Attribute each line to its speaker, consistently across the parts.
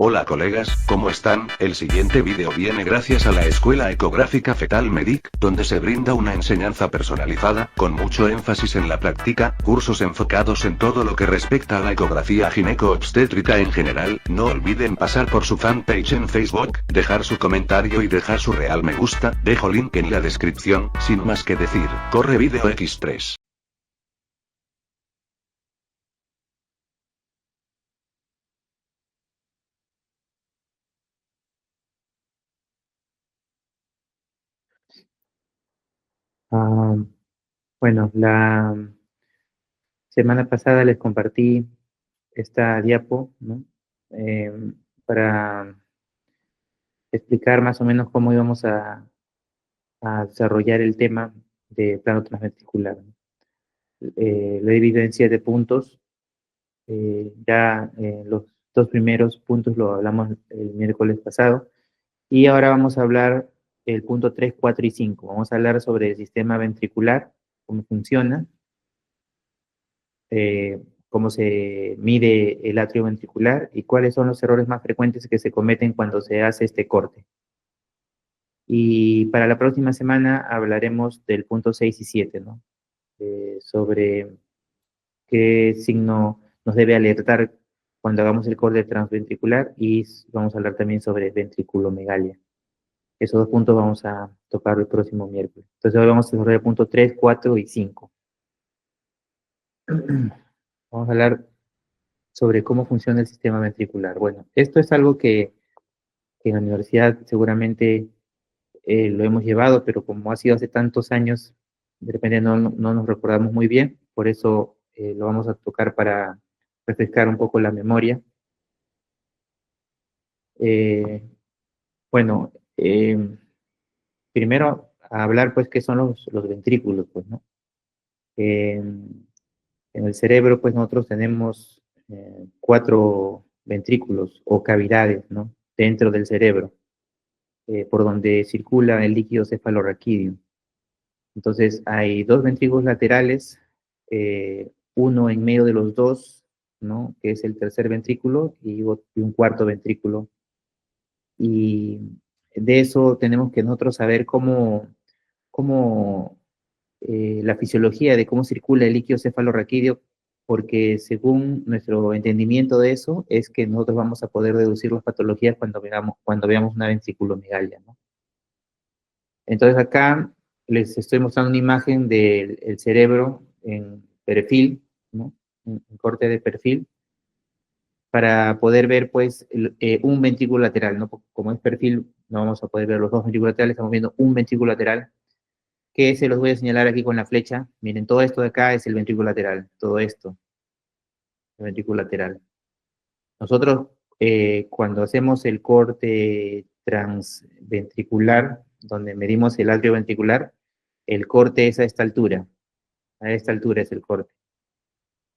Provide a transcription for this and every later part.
Speaker 1: Hola colegas, ¿cómo están? El siguiente vídeo viene gracias a la Escuela Ecográfica Fetal Medic, donde se brinda una enseñanza personalizada, con mucho énfasis en la práctica, cursos enfocados en todo lo que respecta a la ecografía gineco-obstétrica en general. No olviden pasar por su fanpage en Facebook, dejar su comentario y dejar su real me gusta. Dejo link en la descripción. Sin más que decir, corre Video Express.
Speaker 2: Ah, bueno, la semana pasada les compartí esta diapo, ¿no? Para explicar más o menos cómo íbamos a desarrollar el tema de plano transventricular, ¿no? Lo he dividido en 7 puntos. Los dos primeros puntos lo hablamos el miércoles pasado. Y ahora vamos a hablar el punto 3, 4 y 5. Vamos a hablar sobre el sistema ventricular, cómo funciona, eh, cómo se mide el atrio ventricular y cuáles son los errores más frecuentes que se cometen cuando se hace este corte. Y para la próxima semana hablaremos del punto 6 y 7, ¿no? Sobre qué signo nos debe alertar cuando hagamos el corte transventricular y vamos a hablar también sobre ventriculomegalia. Esos 2 puntos vamos a tocar el próximo miércoles. Entonces hoy vamos a desarrollar el punto 3, 4 y 5. Vamos a hablar sobre cómo funciona el sistema ventricular. Bueno, esto es algo que en la universidad seguramente lo hemos llevado, pero como ha sido hace tantos años, de repente no nos recordamos muy bien, por eso lo vamos a tocar para refrescar un poco la memoria. Eh, bueno, primero a hablar pues qué son los ventrículos, pues, ¿no? En el cerebro pues nosotros tenemos 4 ventrículos o cavidades, ¿no? Dentro del cerebro, por donde circula el líquido cefalorraquídeo. Entonces hay 2 ventrículos laterales, uno en medio de los dos, ¿no? Que es el tercer ventrículo y un cuarto ventrículo. Y de eso tenemos que nosotros saber cómo la fisiología de cómo circula el líquido cefalorraquídeo, porque según nuestro entendimiento de eso, es que nosotros vamos a poder deducir las patologías cuando veamos una ventriculomegalia, ¿no? Entonces acá les estoy mostrando una imagen del cerebro en perfil, ¿no? En corte de perfil, para poder ver pues un ventrículo lateral, ¿no? Como es perfil, no vamos a poder ver los 2 ventrículos laterales, estamos viendo un ventrículo lateral, que se los voy a señalar aquí con la flecha. Miren, todo esto de acá es el ventrículo lateral, todo esto, el ventrículo lateral. Nosotros, cuando hacemos el corte transventricular, donde medimos el atrio ventricular, el corte es a esta altura es el corte,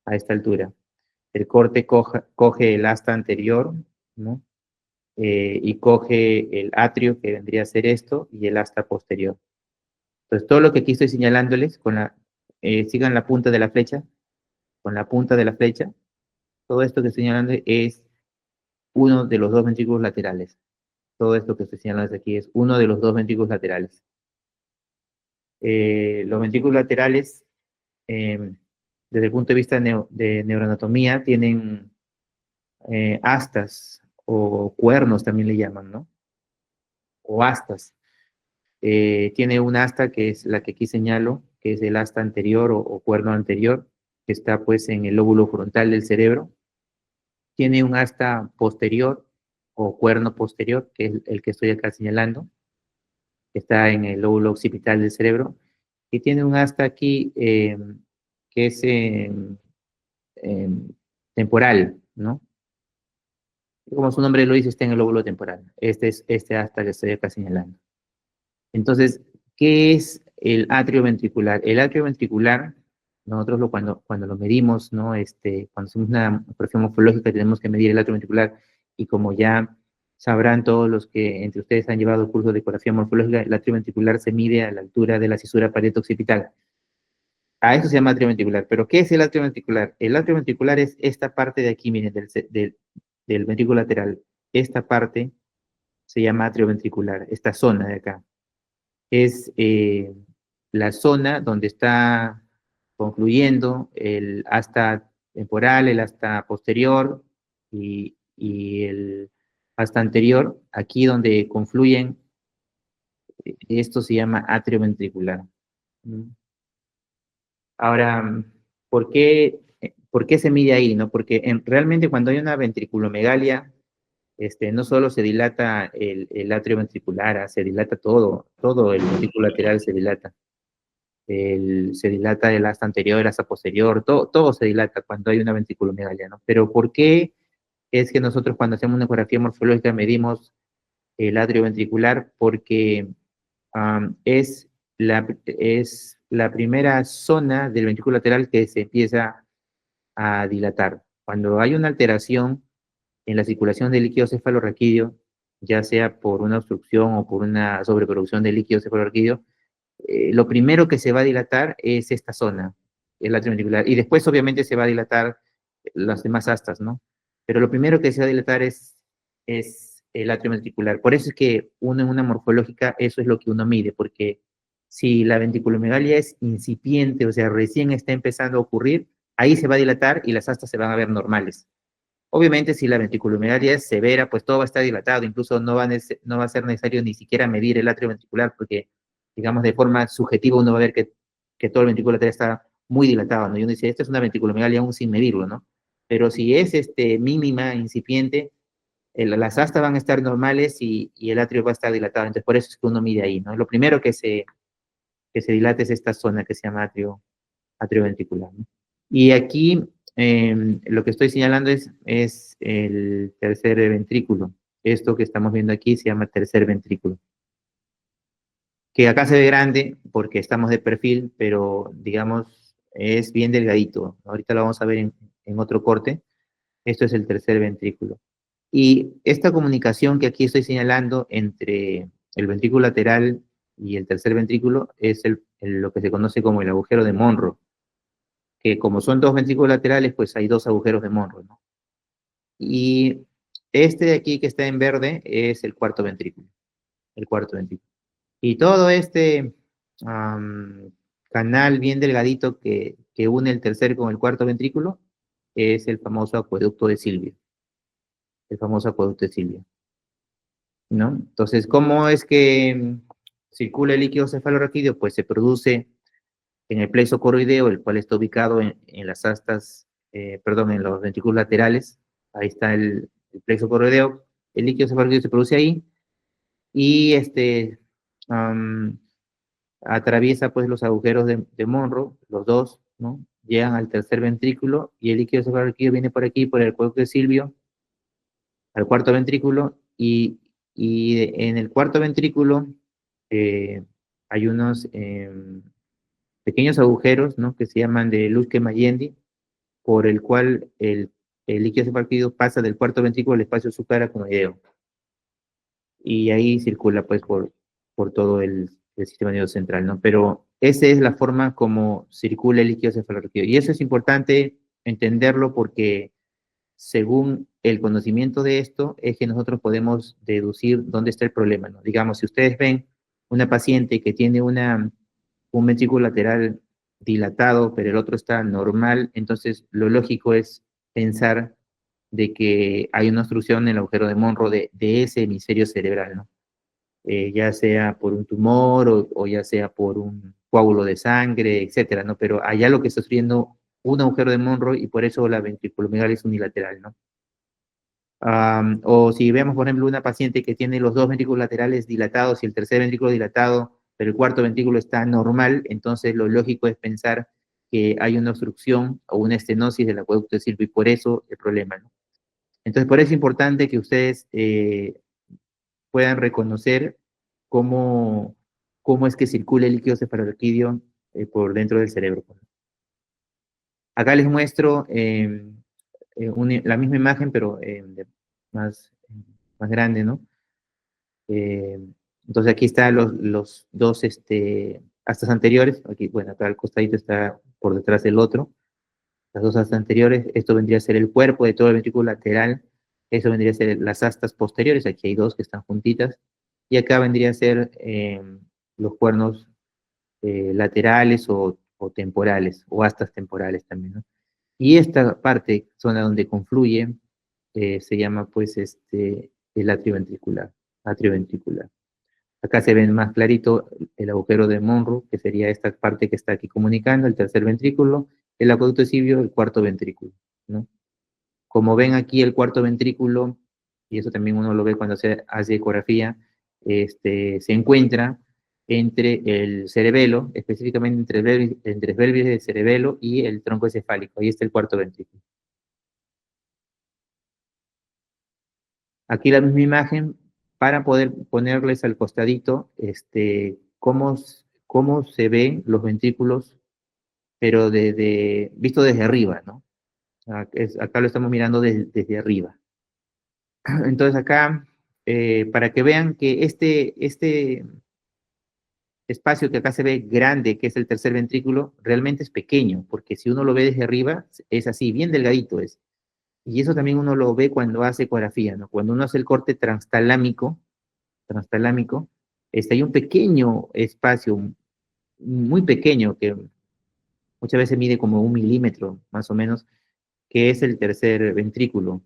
Speaker 2: a esta altura. El corte coge el asta anterior, ¿no? Y coge el atrio, que vendría a ser esto, y el asta posterior. Entonces, todo lo que aquí estoy señalándoles, sigan la punta de la flecha, con la punta de la flecha, todo esto que estoy señalando es uno de los 2 ventrículos laterales. Todo esto que estoy señalando aquí es uno de los 2 ventrículos laterales. Los ventrículos laterales, eh, desde el punto de vista de neuroanatomía, tienen astas o cuernos también le llaman, ¿no? O astas. Tiene un asta que es la que aquí señalo, que es el asta anterior o cuerno anterior, que está pues en el lóbulo frontal del cerebro. Tiene un asta posterior o cuerno posterior, que es el que estoy acá señalando, que está en el lóbulo occipital del cerebro, y tiene un asta aquí que es eh, temporal, ¿no? Como su nombre lo dice, está en el lóbulo temporal. Este es este asta que estoy acá señalando. Entonces, ¿qué es el atrio ventricular? El atrio ventricular, nosotros cuando lo medimos, ¿no? Cuando hacemos una presión morfológica tenemos que medir el atrio ventricular y como ya sabrán todos los que entre ustedes han llevado el curso de ecografía morfológica, el atrio ventricular se mide a la altura de la cisura parieto-occipital. A eso se llama atrio ventricular. ¿Pero qué es el atrio ventricular? El atrio ventricular es esta parte de aquí, miren, del ventrículo lateral. esta parte se llama atrio ventricular, esta zona de acá. Es la zona donde está concluyendo el asta temporal, el asta posterior y el asta anterior, aquí donde confluyen, esto se llama atrio ventricular. Ahora, por qué se mide ahí, no? Porque realmente cuando hay una ventriculomegalia, no solo se dilata el atrio ventricular, se dilata todo el ventrículo lateral se dilata. Se dilata el asta anterior, el asta posterior, todo se dilata cuando hay una ventriculomegalia, ¿no? Pero ¿por qué es que nosotros cuando hacemos una ecografía morfológica medimos el atrio ventricular? Porque es la primera zona del ventrículo lateral que se empieza a dilatar. Cuando hay una alteración en la circulación del líquido cefalorraquídeo, ya sea por una obstrucción o por una sobreproducción del líquido cefalorraquídeo, lo primero que se va a dilatar es esta zona, el atrio ventricular, y después obviamente se va a dilatar las demás astas, ¿no? Pero lo primero que se va a dilatar es el atrio ventricular. Por eso es que uno en una morfológica, eso es lo que uno mide, porque si la ventriculomegalia es incipiente, o sea, recién está empezando a ocurrir, ahí se va a dilatar y las astas se van a ver normales. Obviamente, si la ventriculomegalia es severa, pues todo va a estar dilatado, incluso no va a ser necesario ni siquiera medir el atrio ventricular, porque, digamos, de forma subjetiva uno va a ver que todo el ventrículo lateral está muy dilatado, ¿no? Y uno dice, esta es una ventriculomegalia aún sin medirlo, ¿no? Pero si es mínima, incipiente, las astas van a estar normales y el atrio va a estar dilatado, entonces por eso es que uno mide ahí, ¿no? Lo primero que se dilata es esta zona que se llama atrio ventricular, ¿no? Y aquí lo que estoy señalando es el tercer ventrículo. Esto que estamos viendo aquí se llama tercer ventrículo. Que acá se ve grande porque estamos de perfil, pero digamos es bien delgadito. Ahorita lo vamos a ver en otro corte. Esto es el tercer ventrículo. Y esta comunicación que aquí estoy señalando entre el ventrículo lateral y el tercer ventrículo es lo que se conoce como el agujero de Monro, que como son dos ventrículos laterales, pues hay dos agujeros de Monro, ¿no? Y este de aquí que está en verde es el cuarto ventrículo. Y todo canal bien delgadito que une el tercer con el cuarto ventrículo es el famoso acueducto de Silvio, el famoso acueducto de Silvio, ¿no? Entonces, ¿cómo es que circula el líquido cefalorraquídeo? Pues se produce en el plexo coroideo, el cual está ubicado en las astas, perdón, en los ventrículos laterales. Ahí está el plexo coroideo. El líquido cefalorraquídeo se produce ahí y um, atraviesa pues los agujeros de Monro, los dos, ¿no? Llegan al tercer ventrículo y el líquido cefalorraquídeo viene por aquí, por el acueducto de Silvio, al cuarto ventrículo y en el cuarto ventrículo hay unos pequeños agujeros, ¿no? Que se llaman de Lütke-Mayendi, por el cual el líquido cefalorraquídeo pasa del cuarto ventrículo al espacio supraaracnoideo. Y ahí circula pues por todo el sistema nervioso central, ¿no? Pero esa es la forma como circula el líquido cefalorraquídeo. Y eso es importante entenderlo porque según el conocimiento de esto es que nosotros podemos deducir dónde está el problema, ¿no? Digamos, si ustedes ven una paciente que tiene un ventrículo lateral dilatado, pero el otro está normal, entonces lo lógico es pensar de que hay una obstrucción en el agujero de Monro de ese hemisferio cerebral, ¿no? Ya sea por un tumor o ya sea por un coágulo de sangre, etcétera, ¿no? Pero allá lo que está sufriendo un agujero de Monro y por eso la ventriculomegalia es unilateral, ¿no? O si vemos, por ejemplo, una paciente que tiene los dos ventrículos laterales dilatados y el tercer ventrículo dilatado, pero el cuarto ventrículo está normal, entonces lo lógico es pensar que hay una obstrucción o una estenosis del acueducto de Silvio y por eso el problema, ¿no? Entonces, por eso es importante que ustedes puedan reconocer cómo, cómo es que circula el líquido cefalorraquídeo por dentro del cerebro. Acá les muestro la misma imagen, pero más, más grande, ¿no? Eh, entonces aquí están los dos astas anteriores, aquí, bueno, acá el costadito está por detrás del otro, las dos astas anteriores, esto vendría a ser el cuerpo de todo el ventrículo lateral, Eso vendría a ser las astas posteriores, aquí hay dos que están juntitas, y acá vendría a ser los cuernos laterales o temporales, o astas temporales también, ¿no? Y esta parte, zona donde confluye, se llama pues el atrio ventricular, atrio ventricular. Acá se ve más clarito el agujero de Monro, que sería esta parte que está aquí comunicando, el tercer ventrículo, el acueducto Sibio, el cuarto ventrículo, ¿no? Como ven aquí el cuarto ventrículo, y eso también uno lo ve cuando se hace ecografía, se encuentra entre el cerebelo, específicamente entre el vértice del cerebelo y el tronco encefálico. Ahí está el cuarto ventrículo. Aquí la misma imagen para poder ponerles al costadito cómo se ven los ventrículos, pero visto desde arriba, ¿no? Acá lo estamos mirando desde arriba. Entonces acá, para que vean que este espacio que acá se ve grande, que es el tercer ventrículo, realmente es pequeño, porque si uno lo ve desde arriba, es así, bien delgadito es. Y eso también uno lo ve cuando hace ecografía, ¿no? Cuando uno hace el corte transtalámico, hay un pequeño espacio, muy pequeño, que muchas veces mide como 1 milímetro, más o menos, que es el tercer ventrículo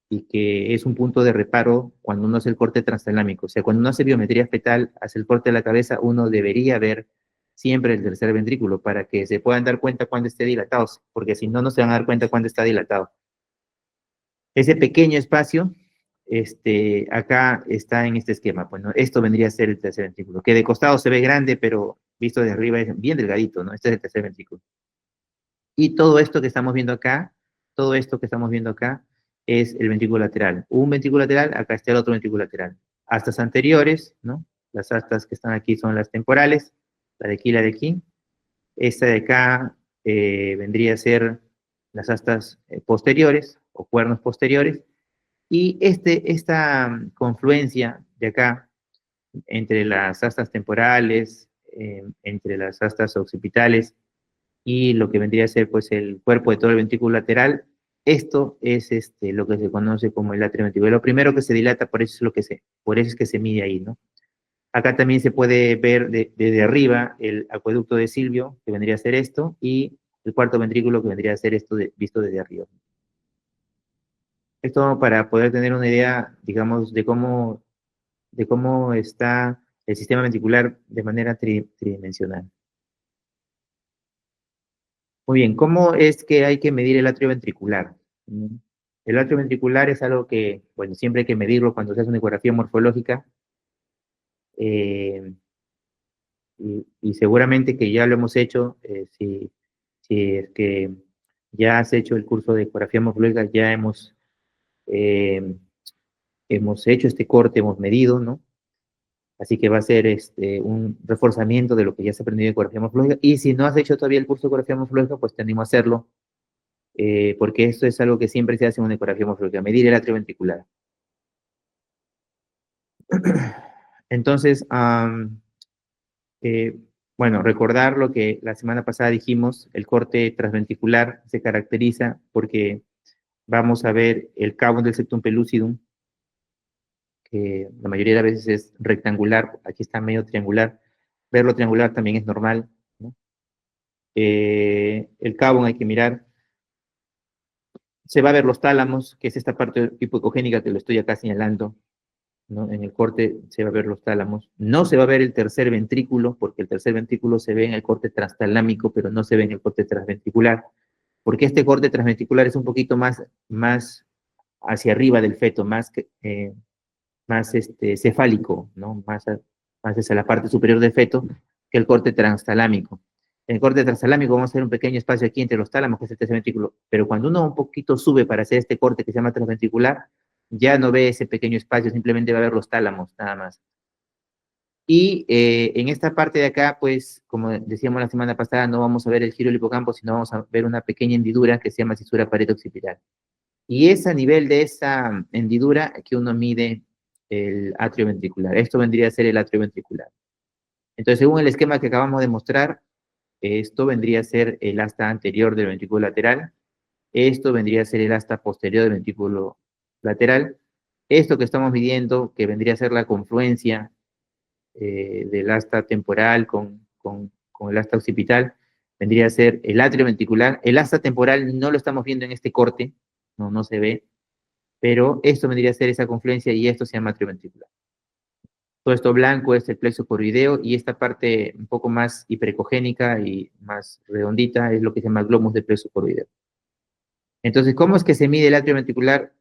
Speaker 2: y que es un punto de reparo cuando uno hace el corte transtalámico. O sea, cuando uno hace biometría fetal, hace el corte de la cabeza, uno debería ver siempre el tercer ventrículo para que se puedan dar cuenta cuando esté dilatado, porque si no, no se van a dar cuenta cuando está dilatado. Ese pequeño espacio, acá está en este esquema. Bueno, esto vendría a ser el tercer ventrículo, que de costado se ve grande, pero visto de arriba es bien delgadito, ¿no? Este es el tercer ventrículo. Y todo esto que estamos viendo acá, todo esto que estamos viendo acá, es el ventrículo lateral. Un ventrículo lateral, acá está el otro ventrículo lateral. Astas anteriores, ¿no? Las astas que están aquí son las temporales, la de aquí y la de aquí. Esta de acá vendría a ser las astas posteriores o cuernos posteriores. Y esta confluencia de acá, entre las astas temporales, entre las astas occipitales y lo que vendría a ser pues el cuerpo de todo el ventrículo lateral, esto es lo que se conoce como el atrio ventricular. Lo primero que se dilata, por eso es que se mide ahí, ¿no? Acá también se puede ver desde arriba el acueducto de Silvio, que vendría a ser esto, y el cuarto ventrículo, que vendría a ser esto visto desde arriba. Esto para poder tener una idea, digamos, de cómo está el sistema ventricular de manera tridimensional. Muy bien, ¿cómo es que hay que medir el atrio ventricular? El atrio ventricular es algo que, bueno, siempre hay que medirlo cuando se hace una ecografía morfológica, eh, y seguramente que ya lo hemos hecho, si es que ya has hecho el curso de ecografía morfológica, ya eh, hemos hecho este corte, hemos medido, ¿no? Así que va a ser un reforzamiento de lo que ya se ha aprendido de ecografía morfológica. Y si no has hecho todavía el curso de ecografía morfológica, pues te animo a hacerlo, porque esto es algo que siempre se hace en una ecografía morfológica, medir el atrio ventricular. Entonces, bueno, recordar lo que la semana pasada dijimos, el corte transventricular se caracteriza porque vamos a ver el cabo del septum pellucidum, que la mayoría de las veces es rectangular, aquí está medio triangular. Verlo triangular también es normal, ¿no? El cabo hay que mirar. Se va a ver los tálamos, que es esta parte hipocogénica que lo estoy acá señalando, ¿no? En el corte se va a ver los tálamos. No se va a ver el tercer ventrículo, porque el tercer ventrículo se ve en el corte transtalámico, pero no se ve en el corte transventricular, porque este corte transventricular es un poquito más hacia arriba del feto, más cefálico, ¿no? Más hacia la parte superior del feto que el corte transtalámico. En el corte transtalámico vamos a hacer un pequeño espacio aquí entre los tálamos, que es el tercer ventrículo, pero cuando uno un poquito sube para hacer este corte que se llama transventricular, ya no ve ese pequeño espacio, simplemente va a ver los tálamos, nada más. Y en esta parte de acá, pues, como decíamos la semana pasada, no vamos a ver el giro del hipocampo, sino vamos a ver una pequeña hendidura que se llama cisura pared occipital. Y es a nivel de esa hendidura que uno mide el atrio ventricular. Esto vendría a ser el atrio ventricular. Entonces, según el esquema que acabamos de mostrar, esto vendría a ser el asta anterior del ventrículo lateral, esto vendría a ser el asta posterior del ventrículo lateral. Esto que estamos midiendo, que vendría a ser la confluencia del asta temporal con el asta occipital, vendría a ser el atrio ventricular. El asta temporal no lo estamos viendo en este corte, no se ve, pero esto vendría a ser esa confluencia y esto se llama atrio ventricular. Todo esto blanco es el plexo coroideo y esta parte un poco más hiperecogénica y más redondita es lo que se llama glomus del plexo coroideo. Entonces, ¿cómo es que se mide el atrio ventricular?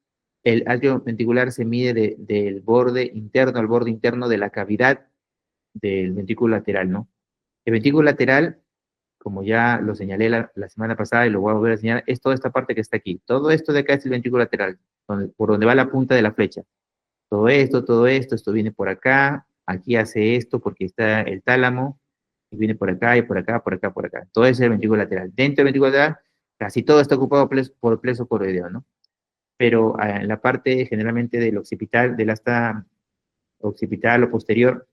Speaker 2: El atrio ventricular se mide del borde interno al borde interno de la cavidad del ventrículo lateral, ¿no? El ventrículo lateral, como ya lo señalé la semana pasada y lo voy a volver a señalar, es toda esta parte que está aquí. Todo esto de acá es el ventrículo lateral, por donde va la punta de la flecha. Todo esto viene por acá, aquí hace esto porque está el tálamo, y viene por acá y por acá, por acá, por acá. Todo es el ventrículo lateral. Dentro del ventrículo lateral, casi todo está ocupado por el plexo coroideo, ¿no? Pero en la parte generalmente del occipital, del asta occipital o posterior,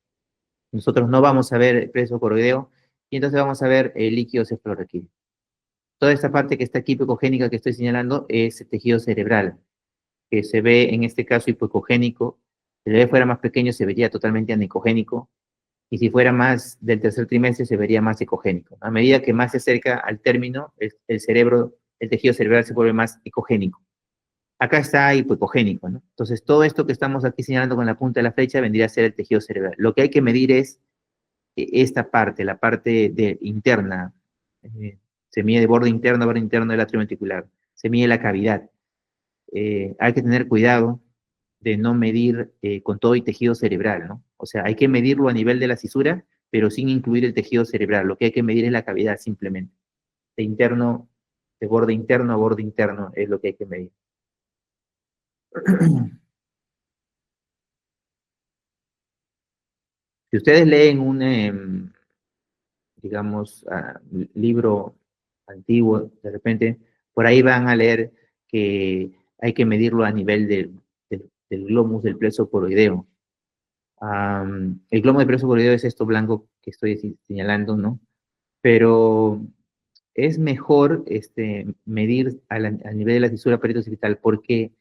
Speaker 2: nosotros no vamos a ver el plexo coroideo y entonces vamos a ver el líquido cefalorraquídeo. Toda esta parte que está aquí hipocogénica que estoy señalando es tejido cerebral, que se ve en este caso hipocogénico. Si el bebé fuera más pequeño se vería totalmente anicogénico y si fuera más del tercer trimestre se vería más ecogénico. A medida que más se acerca al término, el cerebro, el tejido cerebral se vuelve más ecogénico. Acá está hipocogénico, ¿no? Entonces todo esto que estamos aquí señalando con la punta de la flecha vendría a ser el tejido cerebral. Lo que hay que medir es esta parte, la parte interna, se mide de borde interno a borde interno del atrio ventricular, se mide la cavidad. Hay que tener cuidado de no medir con todo y tejido cerebral, ¿no? O sea, hay que medirlo a nivel de la cisura, pero sin incluir el tejido cerebral. Lo que hay que medir es la cavidad simplemente. De borde interno a borde interno es lo que hay que medir. Si ustedes leen digamos, libro antiguo, de repente, por ahí van a leer que hay que medirlo a nivel del glomus del plexo coroideo. El glomus del plexo coroideo es esto blanco que estoy señalando, ¿no? Pero es mejor medir al nivel de la fisura parieto-occipital porque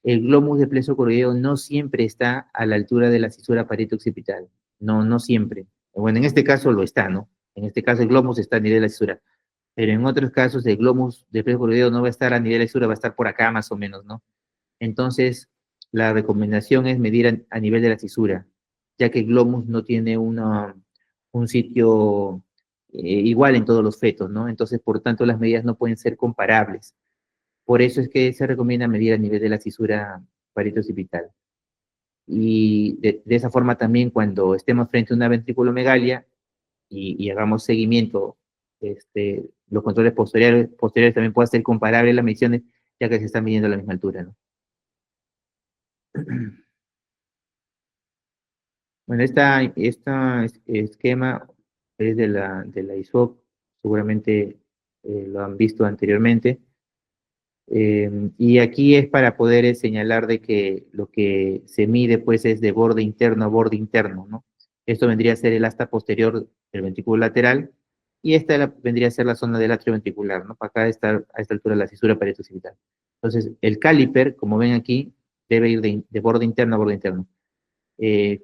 Speaker 2: el glomus del plexo coroideo no siempre está a la altura de la fisura parieto-occipital. No siempre. Bueno, en este caso lo está, ¿no? En este caso el glomus está a nivel de la fisura. Pero en otros casos el glomus del plexo coroideo no va a estar a nivel de la fisura, va a estar por acá más o menos, ¿no? Entonces, la recomendación es medir a nivel de la fisura, ya que el glomus no tiene un sitio igual en todos los fetos, ¿no? Entonces, por tanto, las medidas no pueden ser comparables. Por eso es que se recomienda medir a nivel de la fisura parieto-occipital. Y de esa forma también cuando estemos frente a una ventriculomegalia y hagamos seguimiento, los controles posteriores también pueden ser comparables las mediciones, ya que se están midiendo a la misma altura, ¿no? Bueno, esta esquema es de la ISOC, seguramente lo han visto anteriormente. Y aquí es para poder señalar de que lo que se mide pues es de borde interno a borde interno, ¿no? Esto vendría a ser el asta posterior del ventrículo lateral y vendría a ser la zona del atrio ventricular, ¿no? Para acá está a esta altura la cisura parieto-occipital. Entonces, el caliper, como ven aquí, debe ir de borde interno a borde interno.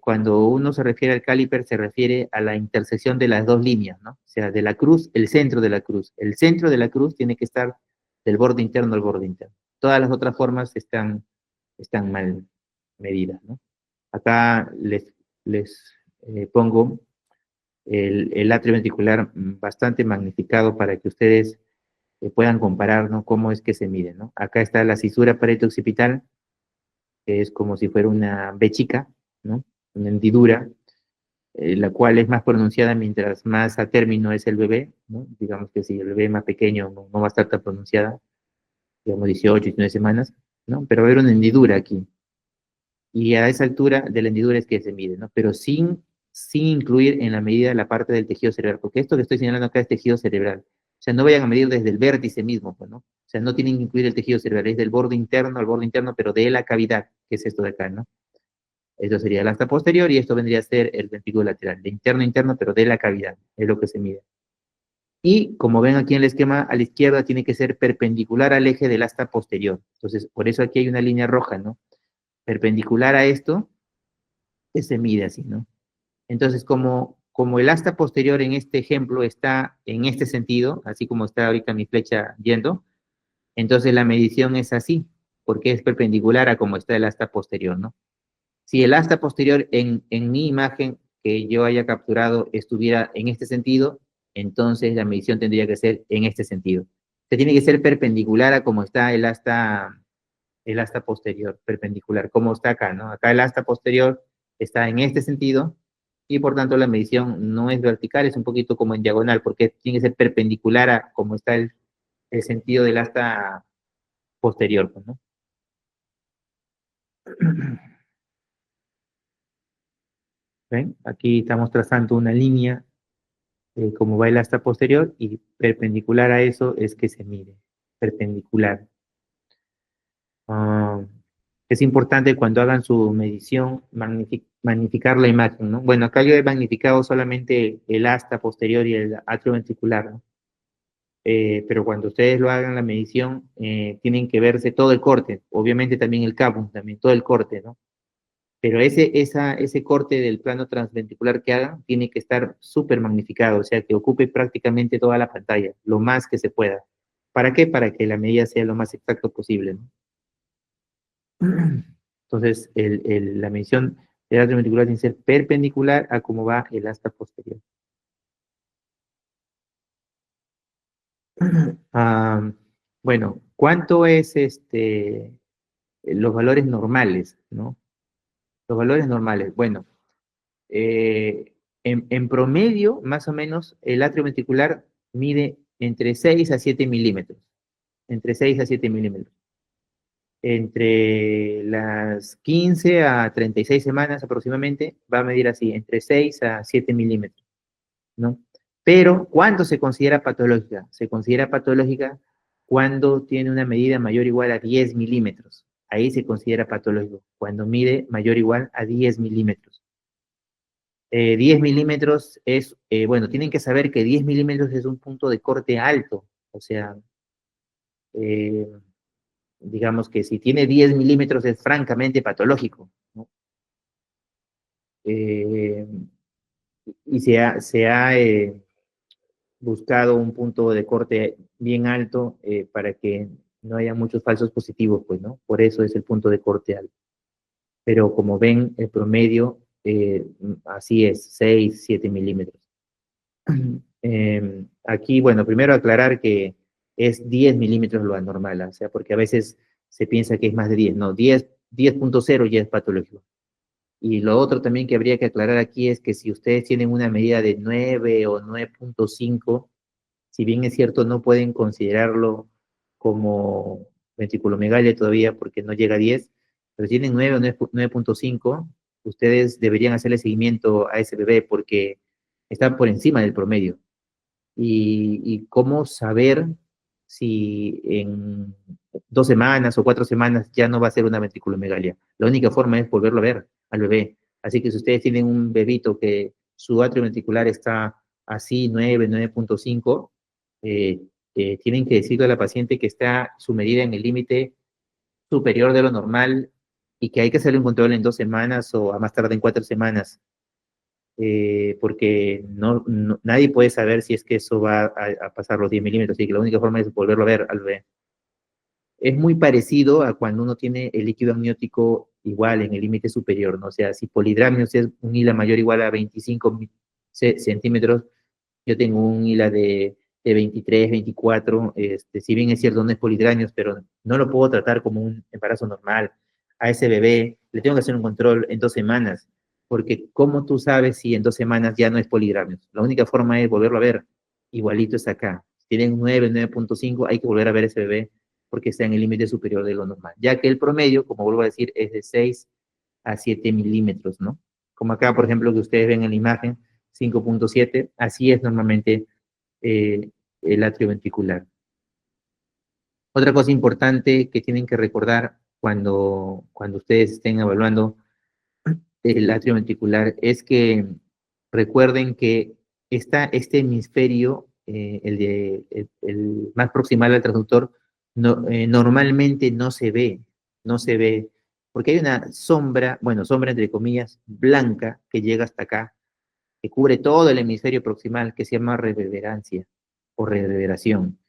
Speaker 2: Cuando uno se refiere al caliper, se refiere a la intersección de las dos líneas, ¿no? O sea, de la cruz, el centro de la cruz. El centro de la cruz tiene que estar del borde interno al borde interno. Todas las otras formas están mal medidas, ¿no? Acá les pongo el atrio ventricular bastante magnificado para que ustedes puedan comparar, ¿no? Cómo es que se mide, ¿no? Acá está la cisura parieto-occipital, que es como si fuera una B chica, ¿no? Una hendidura, la cual es más pronunciada mientras más a término es el bebé, ¿no? Digamos que si el bebé es más pequeño no va a estar tan pronunciada, digamos 18, 19 semanas, ¿no? Pero va a haber una hendidura aquí. Y a esa altura de la hendidura es que se mide, ¿no? Pero sin incluir en la medida la parte del tejido cerebral, porque esto que estoy señalando acá es tejido cerebral. O sea, no vayan a medir desde el vértice mismo, pues, ¿no? O sea, no tienen que incluir el tejido cerebral, es del borde interno al borde interno, pero de la cavidad, que es esto de acá, ¿no? Esto sería el asta posterior y esto vendría a ser el ventrículo lateral, de interno a interno, pero de la cavidad, es lo que se mide. Y como ven aquí en el esquema, a la izquierda tiene que ser perpendicular al eje del asta posterior. Entonces, por eso aquí hay una línea roja, ¿no? Perpendicular a esto, que se mide así, ¿no? Entonces, como el asta posterior en este ejemplo está en este sentido, así como está ahorita mi flecha yendo, entonces la medición es así, porque es perpendicular a como está el asta posterior, ¿no? Si el asta posterior en mi imagen que yo haya capturado estuviera en este sentido, entonces la medición tendría que ser en este sentido. Se tiene que ser perpendicular a como está el asta posterior, perpendicular, como está acá, ¿no? Acá el asta posterior está en este sentido y por tanto la medición no es vertical, es un poquito como en diagonal, porque tiene que ser perpendicular a como está el sentido del asta posterior, pues, ¿no? ¿Ven? Aquí estamos trazando una línea como va el asta posterior y perpendicular a eso es que se mide, perpendicular. Ah, es importante cuando hagan su medición magnificar la imagen, ¿no? Bueno, acá yo he magnificado solamente el asta posterior y el atrio ventricular, ¿no? Pero cuando ustedes lo hagan la medición, tienen que verse todo el corte, obviamente también el cabo, también todo el corte, ¿no? Pero ese corte del plano transventricular que hagan tiene que estar súper magnificado, o sea, que ocupe prácticamente toda la pantalla, lo más que se pueda. ¿Para qué? Para que la medida sea lo más exacto posible, ¿no? Entonces, la medición del atrio ventricular tiene que ser perpendicular a cómo va el asta posterior. Ah, bueno, ¿cuánto es los valores normales, ¿no? Los valores normales. Bueno, en promedio, más o menos, el atrio ventricular mide entre 6 a 7 milímetros. Entre 6 a 7 milímetros. Entre las 15 a 36 semanas aproximadamente, va a medir así, entre 6 a 7 milímetros, ¿no? Pero, ¿cuándo se considera patológica? Se considera patológica cuando tiene una medida mayor o igual a 10 milímetros. Ahí se considera patológico, cuando mide mayor o igual a 10 milímetros. 10 milímetros es, bueno, tienen que saber que 10 milímetros es un punto de corte alto, o sea, eh, digamos que si tiene 10 milímetros es francamente patológico, ¿no? Eh, y se ha buscado un punto de corte bien alto para que no haya muchos falsos positivos, pues, ¿no? Por eso es el punto de corte alto. Pero como ven, el promedio, así es, 6 7 milímetros. Aquí, bueno, primero aclarar que es 10 milímetros lo anormal, ¿ah? O sea, porque a veces se piensa que es más de 10, no, 10.0 ya es patológico. Y lo otro también que habría que aclarar aquí es que si ustedes tienen una medida de 9 o 9.5, si bien es cierto, no pueden considerarlo como ventriculomegalia todavía porque no llega a 10, pero si tienen 9 o 9.5, ustedes deberían hacerle seguimiento a ese bebé porque está por encima del promedio y cómo saber si en 2 semanas o 4 semanas ya no va a ser una ventriculomegalia. La única forma es volverlo a ver al bebé. Así que si ustedes tienen un bebito que su atrio ventricular está así, 9.5, eh, tienen que decirle a la paciente que está su medida en el límite superior de lo normal y que hay que hacerle un control en 2 semanas o a más tarde en 4 semanas, porque nadie puede saber si es que eso va a pasar los 10 milímetros, así que la única forma es volverlo a ver al bebé. Es muy parecido a cuando uno tiene el líquido amniótico igual en el límite superior, ¿no? O sea, si polidramnios es un ILA mayor o igual a 25 centímetros, yo tengo un ILA de 23, 24, si bien es cierto, no es polidramnios, pero no lo puedo tratar como un embarazo normal. A ese bebé le tengo que hacer un control en 2 semanas, porque ¿cómo tú sabes si en 2 semanas ya no es polidramnios? La única forma es volverlo a ver. Igualito es acá. Si tienen 9, 9.5, hay que volver a ver ese bebé porque está en el límite superior de lo normal, ya que el promedio, como vuelvo a decir, es de 6 a 7 milímetros, ¿no? Como acá, por ejemplo, que ustedes ven en la imagen, 5.7, así es normalmente el atrio ventricular. Otra cosa importante que tienen que recordar cuando ustedes estén evaluando el atrio ventricular es que recuerden que este hemisferio el más proximal al transductor, normalmente no se ve, porque hay una sombra, bueno, sombra entre comillas, blanca, que llega hasta acá, que cubre todo el hemisferio proximal, que se llama reverberancia o reverberación.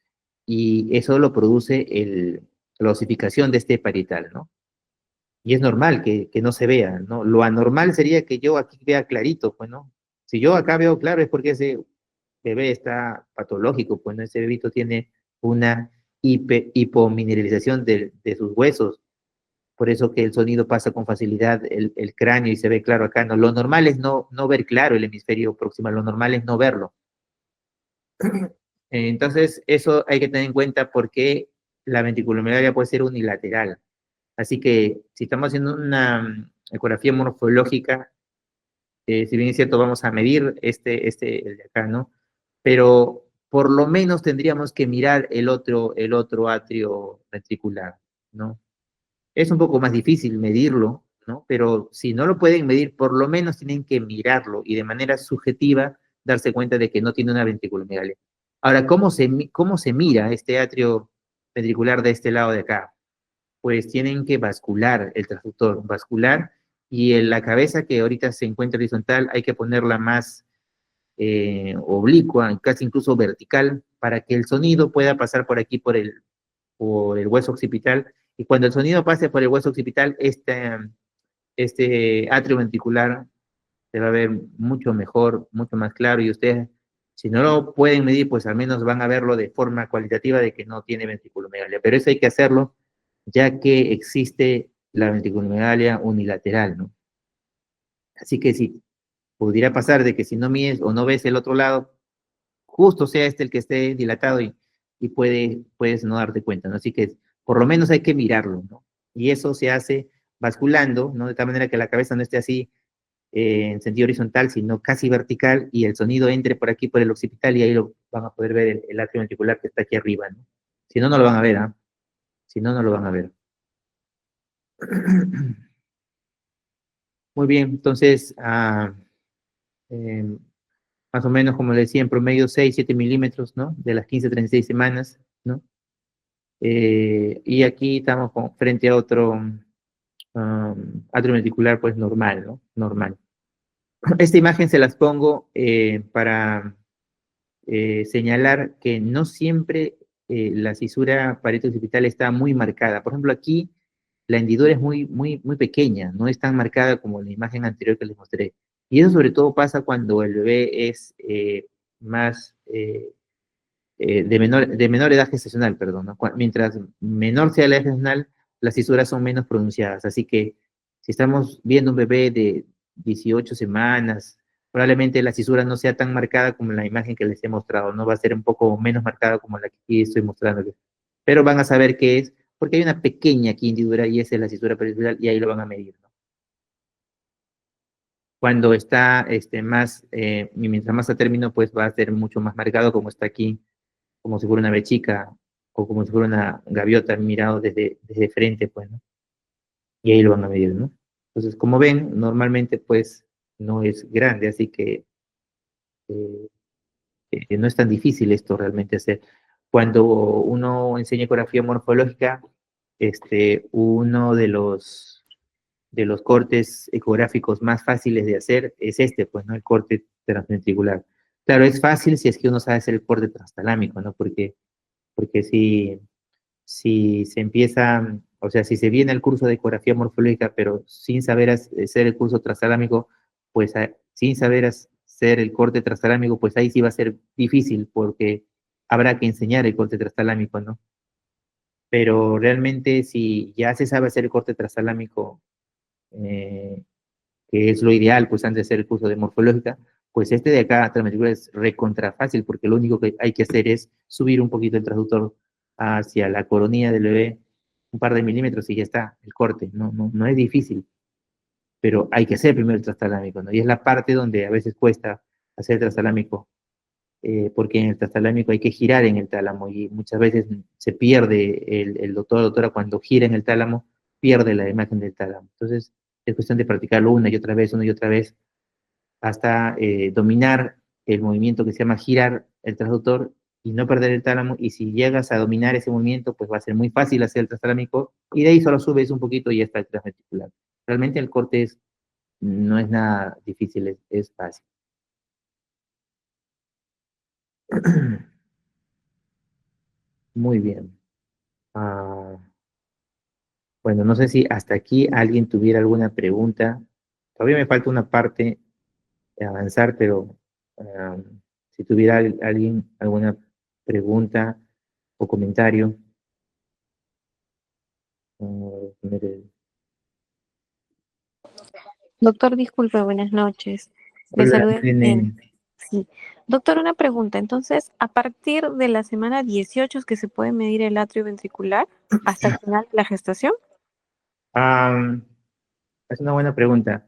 Speaker 2: Y eso lo produce la osificación de este parietal, ¿no? Y es normal que no se vea, ¿no? Lo anormal sería que yo aquí vea clarito, pues, ¿no? Si yo acá veo claro es porque ese bebé está patológico, pues, ¿no? Ese bebito tiene una hipomineralización de sus huesos, por eso que el sonido pasa con facilidad el cráneo y se ve claro acá, ¿no? Lo normal es no ver claro el hemisferio proximal, lo normal es no verlo. Entonces, eso hay que tener en cuenta porque la ventriculomegalia puede ser unilateral. Así que si estamos haciendo una ecografía morfológica, si bien es cierto, vamos a medir el de acá, ¿no? Pero por lo menos tendríamos que mirar el otro atrio ventricular, ¿no? Es un poco más difícil medirlo, ¿no? Pero si no lo pueden medir, por lo menos tienen que mirarlo y de manera subjetiva darse cuenta de que no tiene una ventriculomegalia. Ahora, cómo se mira este atrio ventricular de este lado de acá? Pues tienen que bascular el transductor, bascular, y en la cabeza que ahorita se encuentra horizontal hay que ponerla más oblicua, casi incluso vertical, para que el sonido pueda pasar por aquí, por el hueso occipital, y cuando el sonido pase por el hueso occipital, este atrio ventricular se va a ver mucho mejor, mucho más claro, y ustedes, si no lo pueden medir, pues al menos van a verlo de forma cualitativa de que no tiene ventriculomegalia, pero eso hay que hacerlo ya que existe la ventriculomegalia unilateral, ¿no? Así que si pudiera pasar de que si no mides o no ves el otro lado, justo sea este el que esté dilatado y puedes no darte cuenta, ¿no? Así que por lo menos hay que mirarlo, ¿no? Y eso se hace basculando, ¿no? De tal manera que la cabeza no esté así en sentido horizontal, sino casi vertical y el sonido entre por aquí por el occipital y ahí lo van a poder ver el atrio ventricular que está aquí arriba, ¿no? Si no, no lo van a ver, ¿ah? Si no, no lo van a ver. Muy bien, entonces, eh, más o menos, como le decía, en promedio 6 7 milímetros, ¿no? De las 15 a 36 semanas, ¿no? Y aquí estamos frente a otro atrio ventricular, pues normal, ¿no? Normal. Esta imagen se las pongo para señalar que no siempre la cisura parieto-occipital está muy marcada. Por ejemplo, aquí la hendidura es muy pequeña, no es tan marcada como en la imagen anterior que les mostré. Y eso sobre todo pasa cuando el bebé es más de menor edad gestacional, perdón, ¿no? Mientras menor sea la edad gestacional, las cisuras son menos pronunciadas. Así que si estamos viendo un bebé de 18 semanas, probablemente la cisura no sea tan marcada como en la imagen que les he mostrado, ¿no? Va a ser un poco menos marcada como la que aquí estoy mostrando. Pero van a saber qué es, porque hay una pequeña aquí hendidura y esa es la cisura peridural y ahí lo van a medir, ¿no? Cuando está y mientras más a término, pues va a ser mucho más marcado como está aquí, como si fuera una bechica o como si fuera una gaviota mirado desde frente, pues, ¿no? Y ahí lo van a medir, ¿no? Entonces, como ven, normalmente, pues, no es grande, así que eh, no es tan difícil esto realmente hacer. Cuando uno enseña ecografía morfológica, uno de los cortes ecográficos más fáciles de hacer es pues, ¿no? El corte transventricular. Claro, es fácil si es que uno sabe hacer el corte transtalámico, ¿no? Porque si se empieza, o sea, si se viene el curso de ecografía morfológica, pero sin saber hacer el curso transtalámico, pues sin saber hacer el corte transtalámico, pues ahí sí va a ser difícil porque habrá que enseñar el corte transtalámico, ¿no? Pero realmente si ya se sabe hacer el corte transtalámico, eh, que es lo ideal, pues antes de hacer el curso de morfológica, pues este de acá, transventricular, es recontra fácil, porque lo único que hay que hacer es subir un poquito el transductor hacia la coronilla del bebé, un par de milímetros y ya está, el corte, no es difícil, pero hay que hacer primero el transtalámico, ¿no? Y es la parte donde a veces cuesta hacer el transtalámico, porque en el transtalámico hay que girar en el tálamo y muchas veces se pierde el doctor o doctora cuando gira en el tálamo, pierde la imagen del tálamo. Entonces, es cuestión de practicarlo una y otra vez, hasta dominar el movimiento que se llama girar el transductor y no perder el tálamo, y si llegas a dominar ese movimiento, pues va a ser muy fácil hacer el transtalámico, y de ahí solo subes un poquito y ya está el transventricular. Realmente el corte no es nada difícil, es fácil. Muy bien. Ah, bueno, no sé si hasta aquí alguien tuviera alguna pregunta. Todavía me falta una parte de avanzar, pero ah, si tuviera alguien alguna pregunta o comentario. Mire.
Speaker 3: Doctor, disculpe, buenas noches. Le
Speaker 2: Hola,
Speaker 3: saluda
Speaker 2: Nene.
Speaker 3: bien. Sí. Doctor, una pregunta. Entonces, a partir de la semana 18 es que se puede medir el atrio ventricular hasta el final de la gestación.
Speaker 2: Ah, es una buena pregunta.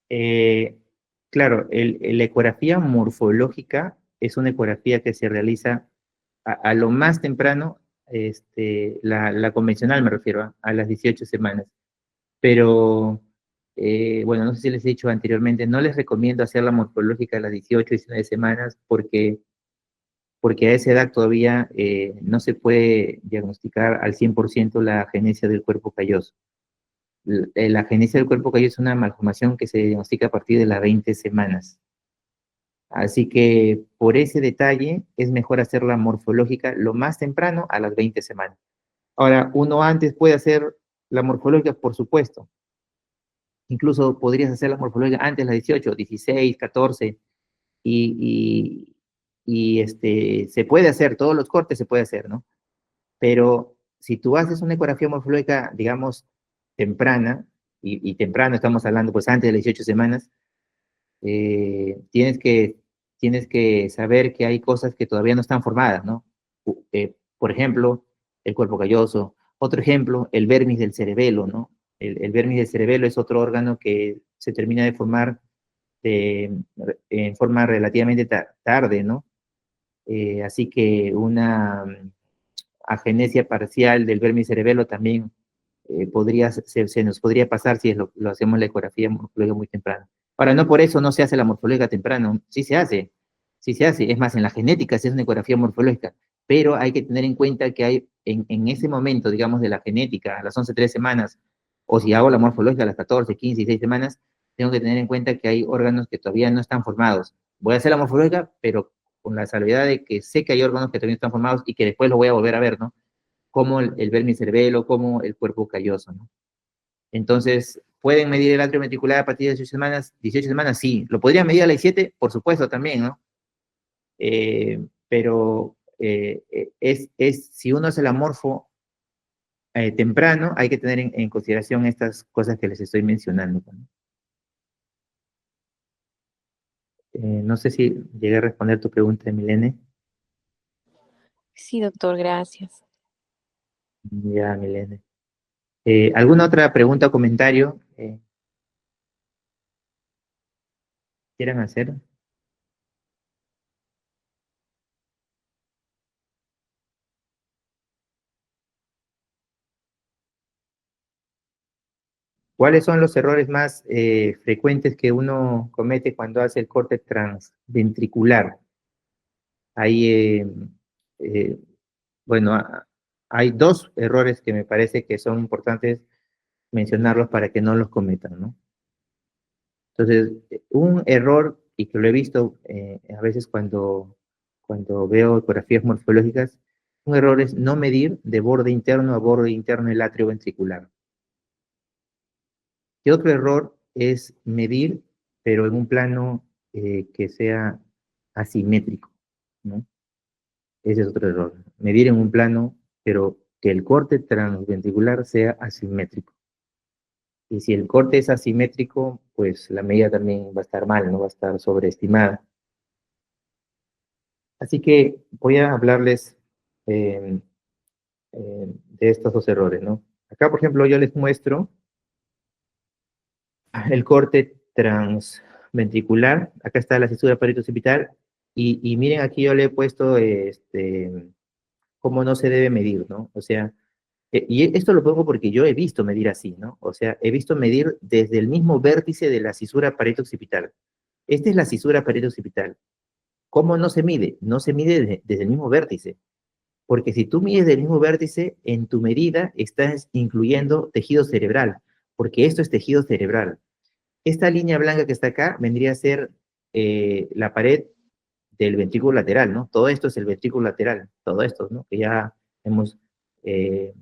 Speaker 2: Eh, claro, la ecografía morfológica es una ecografía que se realiza a lo más temprano, la convencional me refiero, a las 18 semanas. Pero, bueno, no sé si les he dicho anteriormente, no les recomiendo hacer la morfológica a las 18 y 19 semanas porque a esa edad todavía no se puede diagnosticar al 100% la agenesia del cuerpo calloso. La agenesia del cuerpo calloso es una malformación que se diagnostica a partir de las 20 semanas. Así que por ese detalle es mejor hacer la morfológica lo más temprano a las 20 semanas. Ahora, uno antes puede hacer la morfológica, por supuesto. Incluso podrías hacer la morfológica antes de las 18, 16, 14, y, se puede hacer, todos los cortes se puede hacer, ¿no? Pero si tú haces una ecografía morfológica, digamos, temprana, y temprano estamos hablando pues antes de las 18 semanas, eh, tienes que, tienes que saber que hay cosas que todavía no están formadas, ¿no? Por ejemplo, el cuerpo calloso. Otro ejemplo, el vermis del cerebelo, ¿no? El vermis del cerebelo es otro órgano que se termina de formar en forma relativamente tarde, ¿no? Así que una agenesia parcial del vermis cerebelo también se nos podría pasar si lo hacemos la ecografía morfológica muy temprano. Ahora, no por eso no se hace la morfológica temprano, sí se hace, es más, en la genética se hace una ecografía morfológica, pero hay que tener en cuenta que hay en ese momento, digamos, de la genética, a las 11 3 semanas, o si hago la morfológica a las 14 15 y 6 semanas, tengo que tener en cuenta que hay órganos que todavía no están formados. Voy a hacer la morfológica, pero con la salvedad de que sé que hay órganos que todavía no están formados y que después lo voy a volver a ver, ¿no? Como el vermis cerebelo, como el cuerpo calloso, ¿no? Entonces, ¿pueden medir el atrio ventricular a partir de 18 semanas? 18 semanas, sí. ¿Lo podrían medir a las 17? Por supuesto, también, ¿no? Pero si uno hace la morfo temprano, hay que tener en consideración estas cosas que les estoy mencionando, ¿no? No sé si llegué a responder tu pregunta, Milene.
Speaker 3: Sí, doctor, gracias.
Speaker 2: Ya, Milene. ¿Alguna otra pregunta o comentario quieran hacer? ¿Cuáles son los errores más frecuentes que uno comete cuando hace el corte transventricular? Hay, eh, bueno, hay dos errores que me parece que son importantes mencionarlos para que no los cometan, ¿no? Entonces, un error, y que lo he visto a veces cuando veo ecografías morfológicas, un error es no medir de borde interno a borde interno el atrio ventricular. Y otro error es medir, pero en un plano que sea asimétrico, ¿no? Ese es otro error. Medir en un plano, pero que el corte transventricular sea asimétrico. Y si el corte es asimétrico, pues la medida también va a estar mal, no va a estar sobreestimada. Así que voy a hablarles eh, de estos dos errores, ¿no? Acá, por ejemplo, yo les muestro el corte transventricular. Acá está la cisura parieto-occipital. Y miren, aquí yo le he puesto cómo no se debe medir, ¿no? O sea, y esto lo pongo porque yo he visto medir así, ¿no? O sea, he visto medir desde el mismo vértice de la cisura parieto-occipital. Esta es la cisura parieto-occipital. ¿Cómo no se mide? No se mide desde el mismo vértice, porque si tú mides del mismo vértice, en tu medida estás incluyendo tejido cerebral, porque esto es tejido cerebral. Esta línea blanca que está acá vendría a ser la pared del ventrículo lateral, ¿no? Todo esto es el ventrículo lateral, todo esto, ¿no? Que ya hemos eh,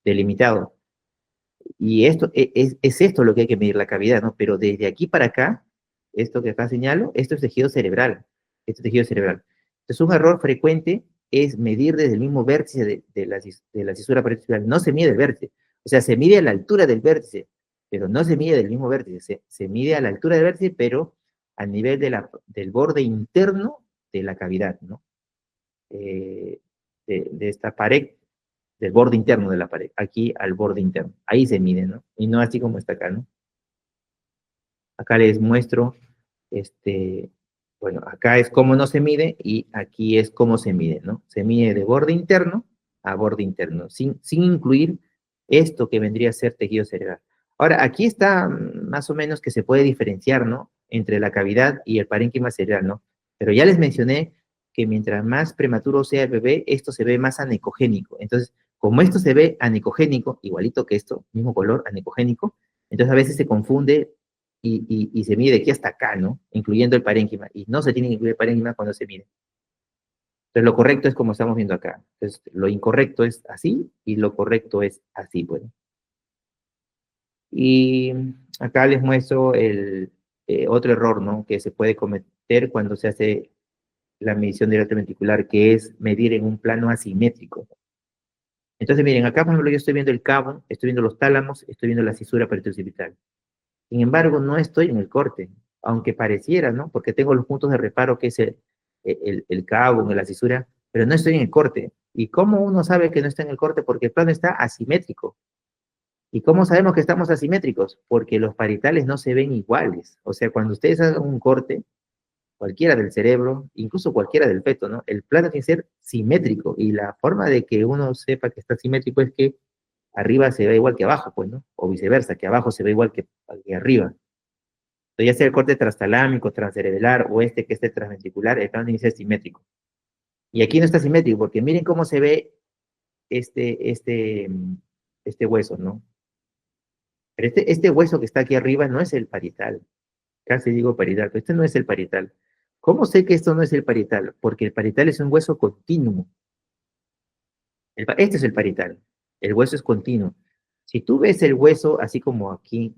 Speaker 2: delimitado. Y esto es esto lo que hay que medir, la cavidad, ¿no? Pero desde aquí para acá, esto que acá señalo, esto es tejido cerebral. Esto es tejido cerebral. Entonces, un error frecuente es medir desde el mismo vértice de la cisura parietal. No se mide el vértice. O sea, se mide a la altura del vértice, pero no se mide del mismo vértice. Se mide a la altura del vértice, pero a nivel del borde interno de la cavidad, ¿no? De esta pared, del borde interno de la pared, aquí al borde interno. Ahí se mide, ¿no? Y no así como está acá, ¿no? Acá les muestro, bueno, acá es cómo no se mide y aquí es cómo se mide, ¿no? Se mide de borde interno a borde interno, sin incluir esto que vendría a ser tejido cerebral. Ahora, aquí está más o menos que se puede diferenciar, ¿no? Entre la cavidad y el parénquima cerebral, ¿no? Pero ya les mencioné que mientras más prematuro sea el bebé, esto se ve más anecogénico. Entonces, como esto se ve anecogénico, igualito que esto, mismo color, anecogénico, entonces a veces se confunde y se mide de aquí hasta acá, ¿no? Incluyendo el parénquima. Y no se tiene que incluir el parénquima cuando se mide. Entonces, lo correcto es como estamos viendo acá. Entonces, lo incorrecto es así y lo correcto es así, pues. Y acá les muestro el otro error, ¿no? Que se puede cometer cuando se hace la medición del arte ventricular, que es medir en un plano asimétrico. Entonces, miren, acá, por ejemplo, yo estoy viendo el cabo, estoy viendo los tálamos, estoy viendo la cisura parieto-occipital. Sin embargo, no estoy en el corte, aunque pareciera, ¿no? Porque tengo los puntos de reparo, que es el cabo, en la cisura, pero no estoy en el corte. ¿Y cómo uno sabe que no está en el corte? Porque el plano está asimétrico. ¿Y cómo sabemos que estamos asimétricos? Porque los parietales no se ven iguales. O sea, cuando ustedes hagan un corte, cualquiera del cerebro, incluso cualquiera del feto, ¿no? El plano tiene que ser simétrico. Y la forma de que uno sepa que está simétrico es que arriba se ve igual que abajo, pues, ¿no? O viceversa, que abajo se ve igual que arriba. Entonces, ya sea el corte transtalámico, transcerebelar o este que es el transventricular, el plano tiene que ser simétrico. Y aquí no está simétrico, porque miren cómo se ve este, este, este hueso, ¿no? Pero este hueso que está aquí arriba no es el parietal. Casi digo parietal, pero este no es el parietal. ¿Cómo sé que esto no es el parietal? Porque el parietal es un hueso continuo. Este es el parietal. El hueso es continuo. Si tú ves el hueso así como aquí,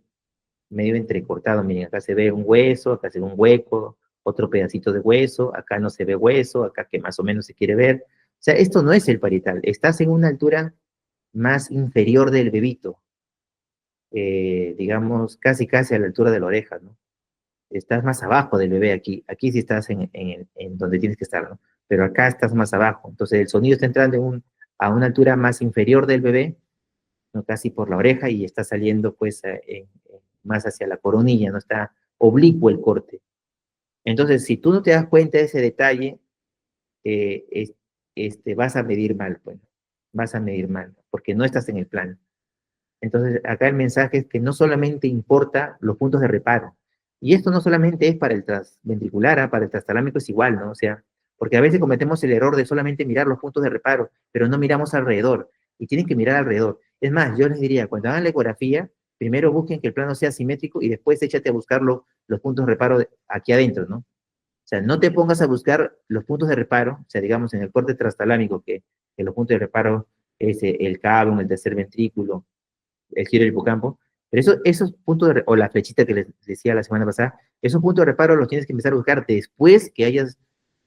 Speaker 2: medio entrecortado, miren, acá se ve un hueso, acá se ve un hueco, otro pedacito de hueso, acá no se ve hueso, acá que más o menos se quiere ver. O sea, esto no es el parietal. Estás en una altura más inferior del bebito, digamos, casi a la altura de la oreja, ¿no? Estás más abajo del bebé aquí. Aquí sí estás en donde tienes que estar, ¿no? Pero acá estás más abajo. Entonces el sonido está entrando a una altura más inferior del bebé, ¿no? Casi por la oreja y está saliendo pues más hacia la coronilla, ¿no? Está oblicuo el corte. Entonces, si tú no te das cuenta de ese detalle, vas a medir mal, pues. Vas a medir mal, porque no estás en el plano. Entonces, acá el mensaje es que no solamente importa los puntos de reparo, y esto no solamente es para el transventricular, para el transtalámico es igual, ¿no? O sea, porque a veces cometemos el error de solamente mirar los puntos de reparo, pero no miramos alrededor, y tienen que mirar alrededor. Es más, yo les diría, cuando hagan la ecografía, primero busquen que el plano sea simétrico y después échate a buscar los puntos de reparo aquí adentro, ¿no? O sea, no te pongas a buscar los puntos de reparo, o sea, digamos en el corte transtalámico, que los puntos de reparo es el cabo, el tercer ventrículo, el giro del hipocampo, pero esos puntos, o la flechita que les decía la semana pasada, esos puntos de reparo los tienes que empezar a buscar después que hayas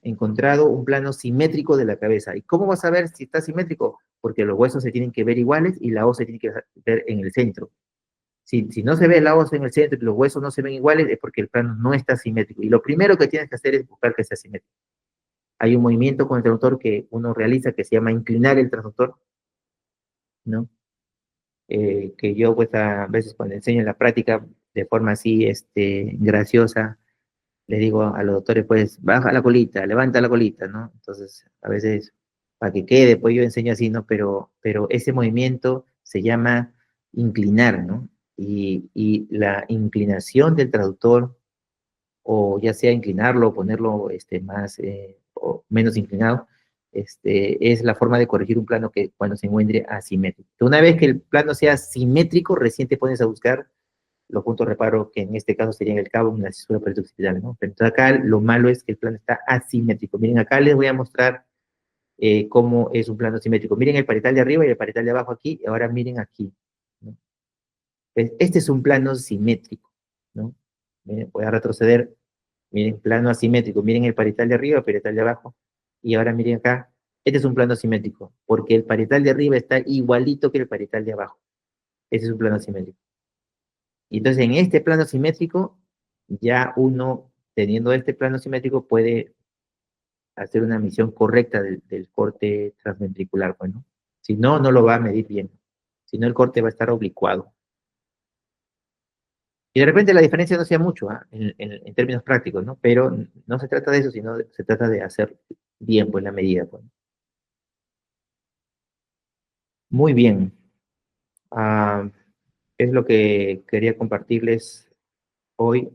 Speaker 2: encontrado un plano simétrico de la cabeza. ¿Y cómo vas a ver si está simétrico? Porque los huesos se tienen que ver iguales y la O se tiene que ver en el centro. Si no se ve la O en el centro y los huesos no se ven iguales, es porque el plano no está simétrico. Y lo primero que tienes que hacer es buscar que sea simétrico. Hay un movimiento con el transductor que uno realiza que se llama inclinar el transductor, ¿no? Que yo pues a veces cuando enseño en la práctica de forma así graciosa, le digo a los doctores pues baja la colita, levanta la colita, ¿no? Entonces a veces para que quede, pues yo enseño así, ¿no? Pero ese movimiento se llama inclinar, ¿no? Y la inclinación del traductor o ya sea inclinarlo, ponerlo más o menos inclinado, es la forma de corregir un plano que cuando se encuentre asimétrico. Una vez que el plano sea simétrico, recién te pones a buscar los puntos de reparo, que en este caso serían el cabo y la cisura perioccipital, ¿no? Pero entonces acá lo malo es que el plano está asimétrico. Miren, acá les voy a mostrar cómo es un plano simétrico. Miren el parietal de arriba y el parietal de abajo aquí, y ahora miren aquí, ¿no? Este es un plano simétrico, ¿no? Miren, voy a retroceder, miren, plano asimétrico, miren el parietal de arriba, el parietal de abajo, y ahora miren acá, este es un plano simétrico, porque el parietal de arriba está igualito que el parietal de abajo. Ese es un plano simétrico. Y entonces en este plano simétrico, ya uno, teniendo este plano simétrico, puede hacer una medición correcta del corte transventricular, bueno. Si no, no lo va a medir bien. Si no, el corte va a estar oblicuado. Y de repente la diferencia no sea mucho, ¿ah? En términos prácticos, ¿no? Pero no se trata de eso, sino se trata de hacer bien, pues, la medida, pues. Muy bien. Ah, es lo que quería compartirles hoy.